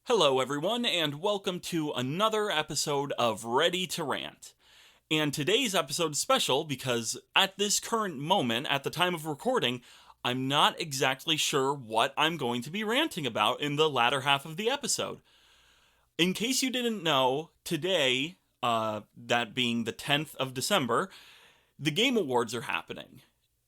Hello everyone, and welcome to another episode of Ready to Rant. And today's episode is special because at this current moment, at the time of recording, I'm not exactly sure what I'm going to be ranting about in the latter half of the episode. In case you didn't know, today, that being the 10th of December, the Game Awards are happening.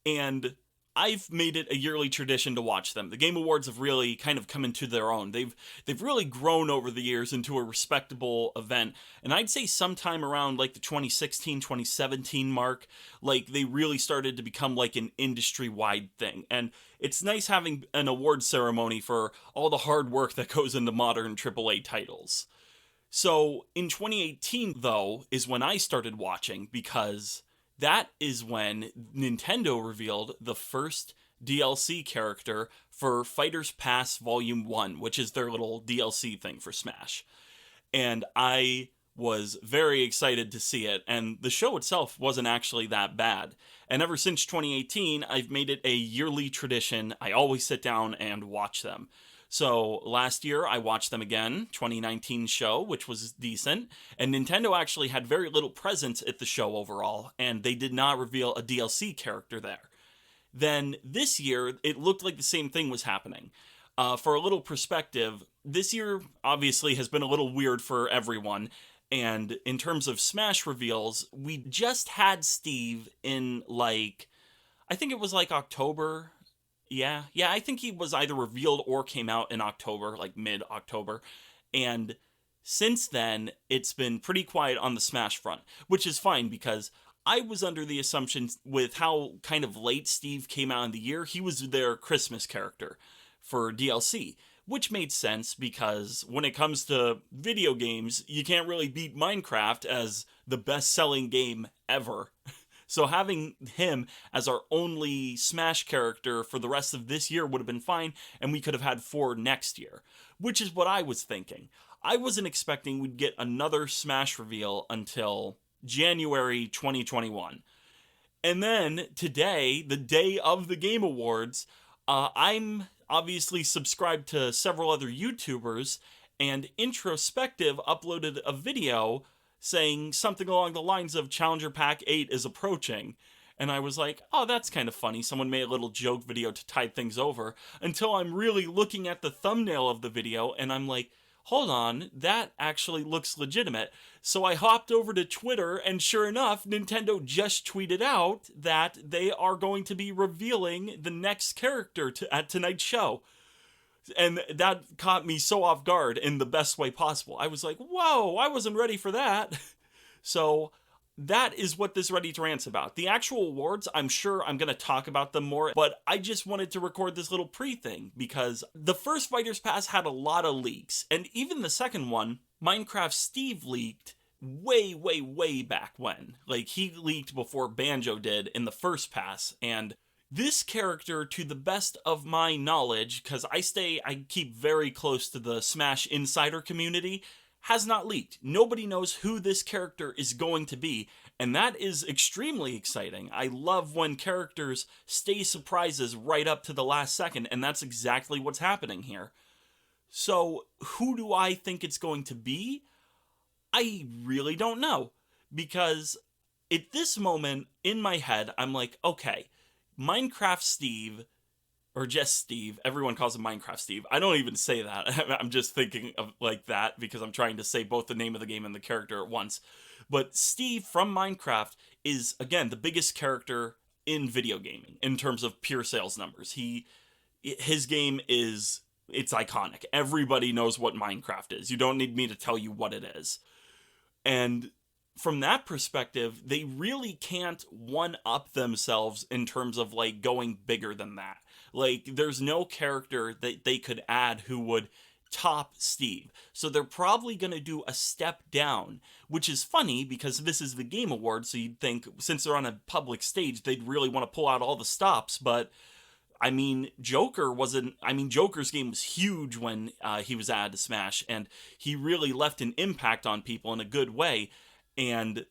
And I've made it a yearly tradition to watch them. The Game Awards have really kind of come into their own. They've really grown over the years into a respectable event. And I'd say sometime around like the 2016, 2017 mark, like they really started to become like an industry-wide thing. And it's nice having an award ceremony for all the hard work that goes into modern AAA titles. So in 2018, though, is when I started watching because that is when Nintendo revealed the first DLC character for Fighters Pass Volume 1, which is their little DLC thing for Smash. And I was very excited to see it, and the show itself wasn't actually that bad. And ever since 2018, I've made it a yearly tradition. I always sit down and watch them. So last year I watched them again, 2019 show, which was decent, and Nintendo actually had very little presence at the show overall, and they did not reveal a DLC character there. Then this year, it looked like the same thing was happening. For a little perspective, this year obviously has been a little weird for everyone, and in terms of Smash reveals, we just had Steve in I think it was like October. Yeah, I think he was either revealed or came out in October, like mid-October. And since then, it's been pretty quiet on the Smash front, which is fine because I was under the assumption with how kind of late Steve came out in the year, he was their Christmas character for DLC, which made sense because when it comes to video games, you can't really beat Minecraft as the best-selling game ever. So having him as our only Smash character for the rest of this year would have been fine, and we could have had 4 next year, which is what I was thinking. I wasn't expecting we'd get another Smash reveal until January 2021. And then today, the day of the Game Awards, I'm obviously subscribed to several other YouTubers, and Introspective uploaded a video saying something along the lines of Challenger Pack 8 is approaching. And I was like, oh, that's kind of funny. Someone made a little joke video to tide things over, until I'm really looking at the thumbnail of the video and I'm like, hold on, that actually looks legitimate. So I hopped over to Twitter, and sure enough, Nintendo just tweeted out that they are going to be revealing the next character at tonight's show. And that caught me so off guard in the best way possible. I was like, whoa, I wasn't ready for that. So that is what this Ready to Rant's about. The actual awards, I'm sure I'm going to talk about them more, but I just wanted to record this little pre-thing because the first Fighters Pass had a lot of leaks, and even the second one, Minecraft Steve, leaked way back when. Like, he leaked before Banjo did in the first pass, and this character, to the best of my knowledge, because I keep very close to the Smash Insider community, has not leaked. Nobody knows who this character is going to be, and that is extremely exciting. I love when characters stay surprises right up to the last second, and that's exactly what's happening here. So, who do I think it's going to be? I really don't know, because at this moment in my head, I'm like, okay, Minecraft Steve, or just Steve, everyone calls him Minecraft Steve. I don't even say that. I'm just thinking of like that because I'm trying to say both the name of the game and the character at once. But Steve from Minecraft is, again, the biggest character in video gaming in terms of pure sales numbers. His game is, it's iconic. Everybody knows what Minecraft is. You don't need me to tell you what it is. And from that perspective, they really can't one-up themselves in terms of, like, going bigger than that. Like, there's no character that they could add who would top Steve. So they're probably going to do a step down, which is funny because this is the Game Awards, so you'd think, since they're on a public stage, they'd really want to pull out all the stops, but Joker's game was huge when he was added to Smash, and he really left an impact on people in a good way. And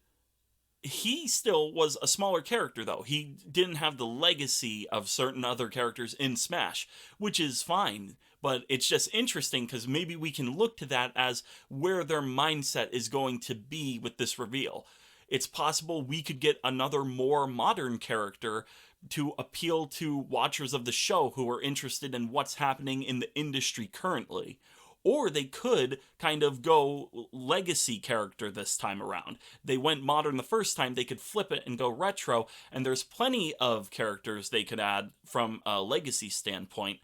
he still was a smaller character, though. He didn't have the legacy of certain other characters in Smash, which is fine. But it's just interesting because maybe we can look to that as where their mindset is going to be with this reveal. It's possible we could get another more modern character to appeal to watchers of the show who are interested in what's happening in the industry currently. Or they could kind of go legacy character this time around. They went modern the first time, they could flip it and go retro, and there's plenty of characters they could add from a legacy standpoint.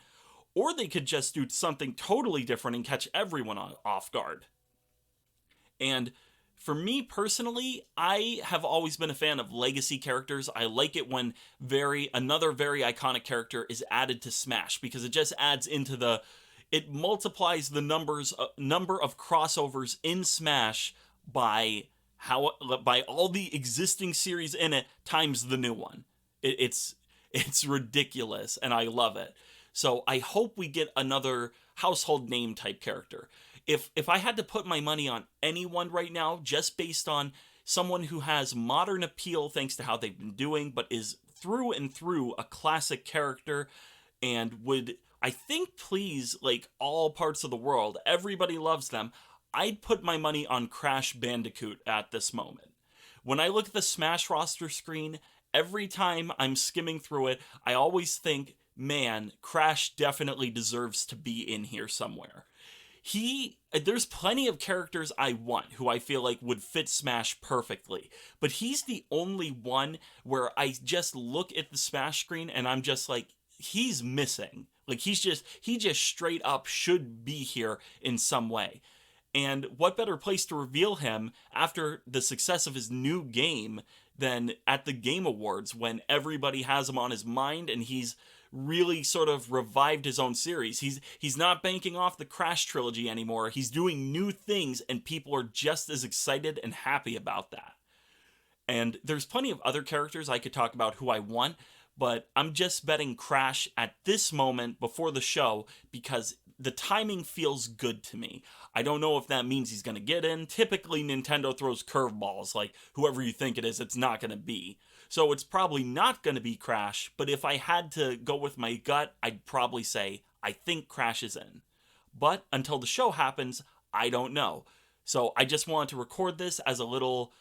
Or they could just do something totally different and catch everyone off guard. And for me personally, I have always been a fan of legacy characters. I like it when another very iconic character is added to Smash because it just adds into the it multiplies the number of crossovers in Smash by by all the existing series in it times the new one. It's ridiculous and I love it. So I hope we get another household name type character. If I had to put my money on anyone right now, just based on someone who has modern appeal thanks to how they've been doing, but is through and through a classic character and would, I think, please like all parts of the world, everybody loves them, I'd put my money on Crash Bandicoot at this moment. When I look at the Smash roster screen, every time I'm skimming through it, I always think, man, Crash definitely deserves to be in here somewhere. There's plenty of characters I want who I feel like would fit Smash perfectly, but he's the only one where I just look at the Smash screen and I'm just like, he's missing. Like he just straight up should be here in some way. And what better place to reveal him after the success of his new game than at the Game Awards when everybody has him on his mind and he's really sort of revived his own series. He's not banking off the Crash trilogy anymore. He's doing new things and people are just as excited and happy about that. And there's plenty of other characters I could talk about who I want, but I'm just betting Crash at this moment before the show because the timing feels good to me. I don't know if that means he's going to get in. Typically, Nintendo throws curveballs, like whoever you think it is, it's not going to be. So it's probably not going to be Crash, but if I had to go with my gut, I'd probably say I think Crash is in. But until the show happens, I don't know. So I just wanted to record this as a little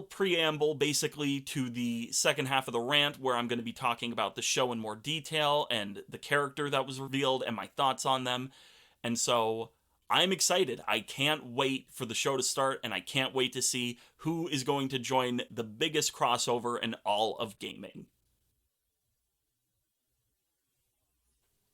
preamble basically to the second half of the rant where I'm going to be talking about the show in more detail and the character that was revealed and my thoughts on them. And so I'm excited. I can't wait for the show to start and I can't wait to see who is going to join the biggest crossover in all of gaming.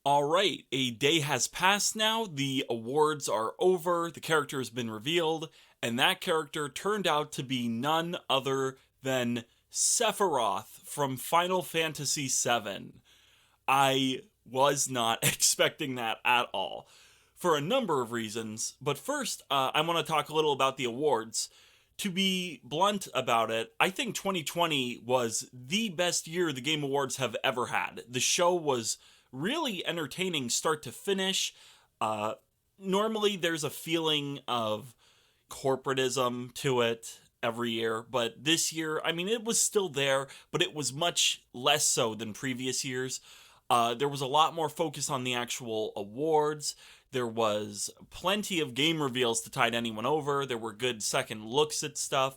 All right, a day has passed now. The awards are over. The character has been revealed, and that character turned out to be none other than Sephiroth from Final Fantasy VII. I was not expecting that at all, for a number of reasons. But first, I want to talk a little about the awards. To be blunt about it, I think 2020 was the best year the Game Awards have ever had. The show was really entertaining start to finish. Normally there's a feeling of corporatism to it every year, but this year, I mean, it was still there, but it was much less so than previous years. There was a lot more focus on the actual awards. There was plenty of game reveals to tide anyone over. There were good second looks at stuff.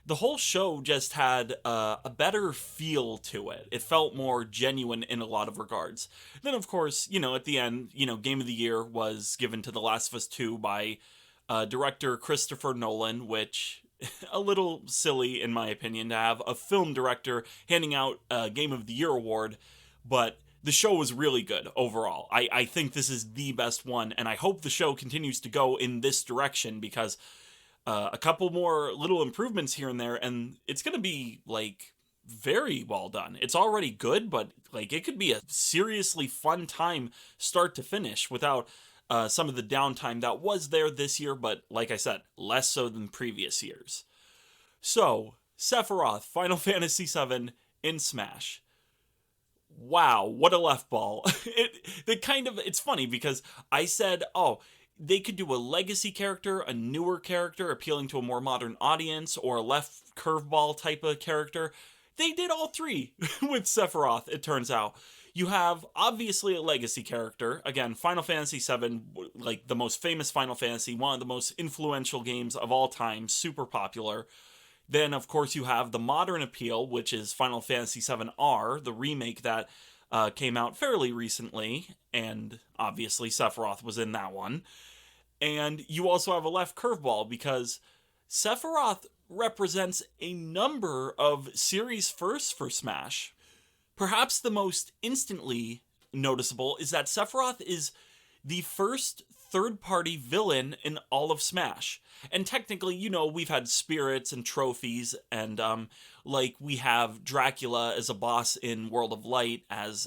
The whole show just had a better feel to it. It felt more genuine in a lot of regards. Then, of course, at the end, Game of the Year was given to The Last of Us 2 by director Christopher Nolan, which a little silly, in my opinion, to have a film director handing out a Game of the Year award, but the show was really good overall. I think this is the best one, and I hope the show continues to go in this direction because a couple more little improvements here and there, and it's going to be, very well done. It's already good, but, it could be a seriously fun time start to finish without some of the downtime that was there this year, but, like I said, less so than previous years. So, Sephiroth, Final Fantasy VII in Smash. Wow, what a left ball. It's funny because I said, oh, they could do a legacy character, a newer character appealing to a more modern audience, or a left curveball type of character. They did all three with Sephiroth, it turns out. You have obviously a legacy character. Again, Final Fantasy VII, like the most famous Final Fantasy, one of the most influential games of all time, super popular. Then, of course, you have the modern appeal, which is Final Fantasy VII R, the remake that came out fairly recently, and obviously Sephiroth was in that one. And you also have a left curveball because Sephiroth represents a number of series firsts for Smash. Perhaps the most instantly noticeable is that Sephiroth is the first third party villain in all of Smash. And technically, we've had spirits and trophies, and like we have Dracula as a boss in World of Light as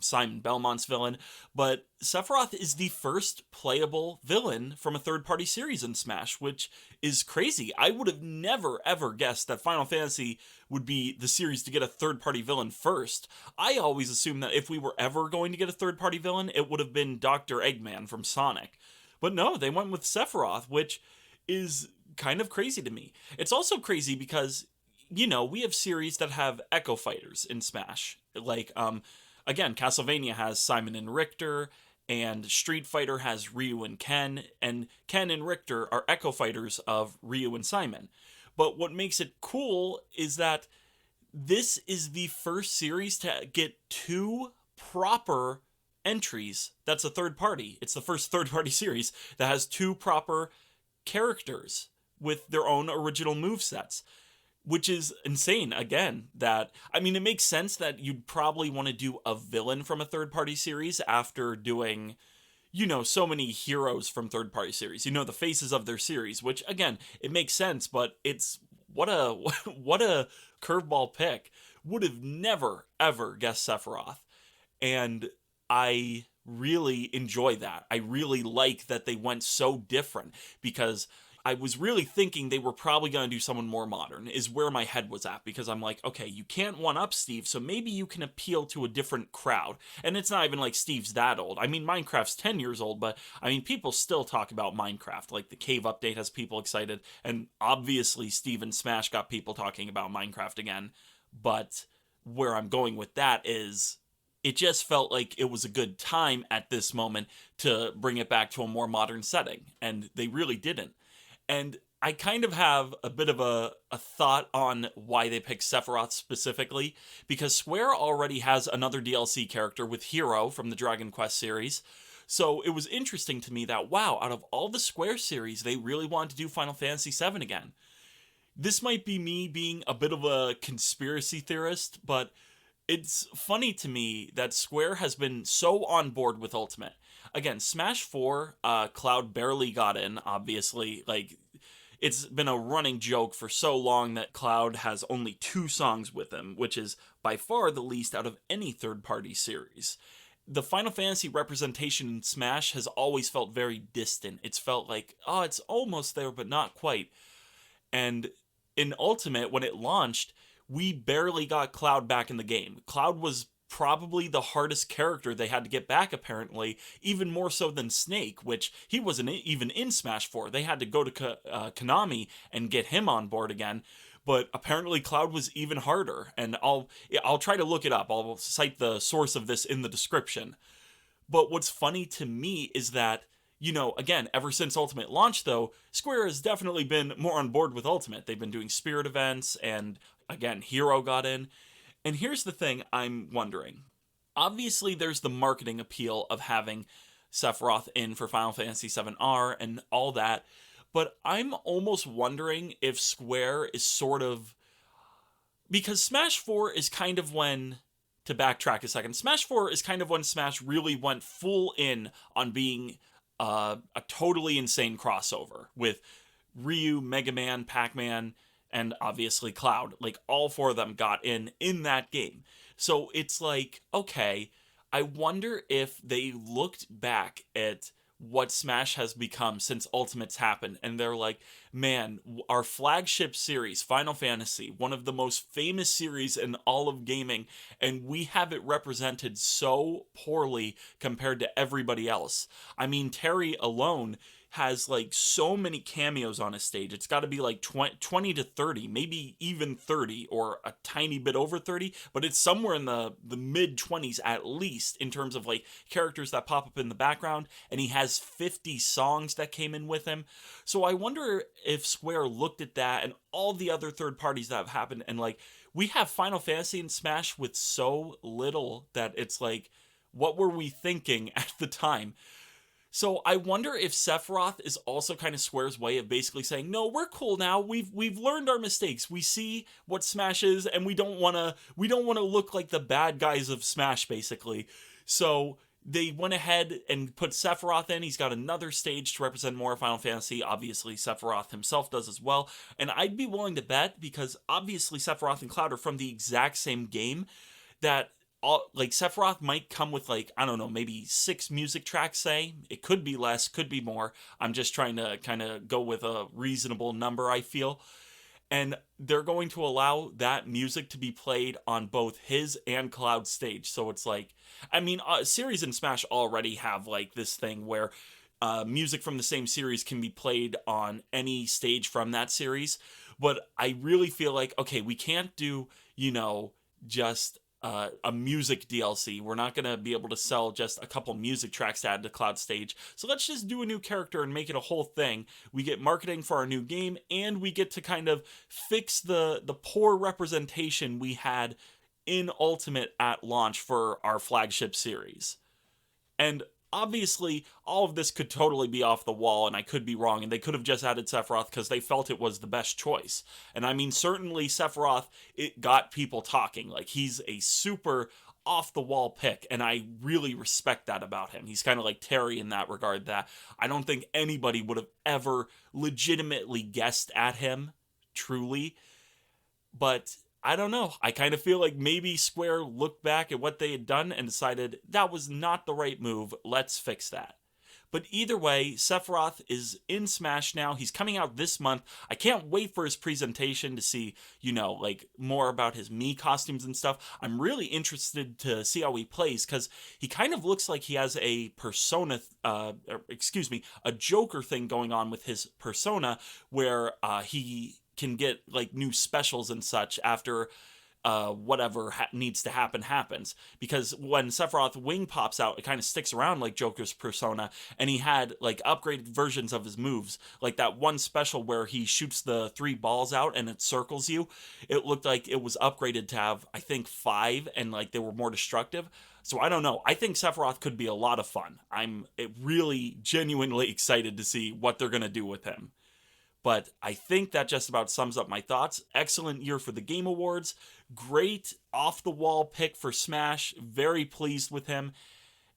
Simon Belmont's villain, but Sephiroth is the first playable villain from a third party series in Smash, which is crazy. I would have never ever guessed that Final Fantasy would be the series to get a third party villain first. I always assumed that if we were ever going to get a third party villain, it would have been Dr. Eggman from Sonic. But no, they went with Sephiroth, which is kind of crazy to me. It's also crazy because, we have series that have Echo Fighters in Smash. Like, again, Castlevania has Simon and Richter, and Street Fighter has Ryu and Ken and Richter are Echo Fighters of Ryu and Simon. But what makes it cool is that this is the first series to get two proper entries that's a third party. It's the first third party series that has two proper characters with their own original movesets, which is insane. Again, it makes sense that you'd probably want to do a villain from a third party series after doing so many heroes from third party series, the faces of their series, which again, it makes sense, but it's what a curveball pick. Would have never ever guessed Sephiroth. And I really enjoy that. I really like that they went so different, because I was really thinking they were probably going to do someone more modern, is where my head was at, because I'm like, okay, you can't one-up Steve, so maybe you can appeal to a different crowd. And it's not even like Steve's that old. I mean, Minecraft's 10 years old, but people still talk about Minecraft. Like, the cave update has people excited, and obviously Steve and Smash got people talking about Minecraft again. But where I'm going with that is, it just felt like it was a good time at this moment to bring it back to a more modern setting, and they really didn't. And I kind of have a bit of a thought on why they picked Sephiroth specifically, because Square already has another DLC character with Hero from the Dragon Quest series. So it was interesting to me that, wow, out of all the Square series, they really wanted to do Final Fantasy VII again. This might be me being a bit of a conspiracy theorist, but it's funny to me that Square has been so on board with Ultimate. Again, Smash 4, Cloud barely got in, obviously. Like, it's been a running joke for so long that Cloud has only 2 songs with him, which is by far the least out of any third-party series. The Final Fantasy representation in Smash has always felt very distant. It's felt like, oh, it's almost there, but not quite. And in Ultimate, when it launched, we barely got Cloud back in the game. Cloud was probably the hardest character they had to get back, apparently, even more so than Snake, which he wasn't even in Smash 4. They had to go to Konami and get him on board again. But apparently Cloud was even harder, and I'll try to look it up. I'll cite the source of this in the description. But what's funny to me is that, again, ever since Ultimate launched, though, Square has definitely been more on board with Ultimate. They've been doing Spirit events, and again, Hero got in. And here's the thing I'm wondering. Obviously, there's the marketing appeal of having Sephiroth in for Final Fantasy VII R and all that, but I'm almost wondering if Square is sort of... Because Smash 4 is kind of when... To backtrack a second, Smash 4 is kind of when Smash really went full in on being a totally insane crossover with Ryu, Mega Man, Pac-Man, and obviously Cloud. Like, all 4 of them got in that game. So it's like, okay, I wonder if they looked back at what Smash has become since Ultimate's happened. And they're like, man, our flagship series, Final Fantasy, one of the most famous series in all of gaming, and we have it represented so poorly compared to everybody else. I mean, Terry alone has like so many cameos on his stage. It's got to be like 20 to 30, maybe even 30 or a tiny bit over 30, but it's somewhere in the mid 20s at least in terms of like characters that pop up in the background, and he has 50 songs that came in with him. So I wonder if Square looked at that and all the other third parties that have happened and like, we have Final Fantasy and Smash with so little that it's like, what were we thinking at the time? So I wonder if Sephiroth is also kind of Square's way of basically saying, no, we're cool now. We've learned our mistakes. We see what Smash is, and we don't wanna look like the bad guys of Smash, basically. So they went ahead and put Sephiroth in. He's got another stage to represent more Final Fantasy. Obviously, Sephiroth himself does as well. And I'd be willing to bet, because obviously Sephiroth and Cloud are from the exact same game, that like Sephiroth might come with like, I don't know, maybe 6 music tracks, say. It could be less, could be more. I'm just trying to kind of go with a reasonable number, I feel. And they're going to allow that music to be played on both his and Cloud's stage. So it's like, I mean, series in Smash already have like this thing where music from the same series can be played on any stage from that series. But I really feel like, okay, we can't do, just a music DLC. We're not going to be able to sell just a couple music tracks to add to Cloud stage. So let's just do a new character and make it a whole thing. We get marketing for our new game, and we get to kind of fix the poor representation we had in Ultimate at launch for our flagship series. And obviously, all of this could totally be off the wall, and I could be wrong, and they could have just added Sephiroth because they felt it was the best choice. And I mean, certainly Sephiroth, it got people talking. Like, he's a super off the wall pick, and I really respect that about him. He's kind of like Terry in that regard, that I don't think anybody would have ever legitimately guessed at him, truly. But I don't know. I kind of feel like maybe Square looked back at what they had done and decided that was not the right move. Let's fix that. But either way, Sephiroth is in Smash now. He's coming out this month. I can't wait for his presentation to see, like more about his Mii costumes and stuff. I'm really interested to see how he plays, because he kind of looks like he has a persona, a Joker thing going on with his persona, where he can get like new specials and such after whatever needs to happen happens. Because when Sephiroth wing pops out, it kind of sticks around like Joker's persona, and he had like upgraded versions of his moves, like that one special where he shoots the 3 balls out and it circles you. It looked like it was upgraded to have, I think, 5, and like they were more destructive. So I don't know. I think Sephiroth could be a lot of fun. I'm really genuinely excited to see what they're going to do with him. But I think that just about sums up my thoughts. Excellent year for the Game Awards. Great off-the-wall pick for Smash. Very pleased with him.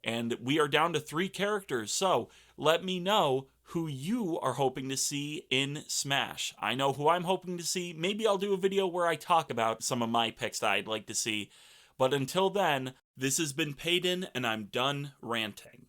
And we are down to 3 characters. So let me know who you are hoping to see in Smash. I know who I'm hoping to see. Maybe I'll do a video where I talk about some of my picks that I'd like to see. But until then, this has been Paden, and I'm done ranting.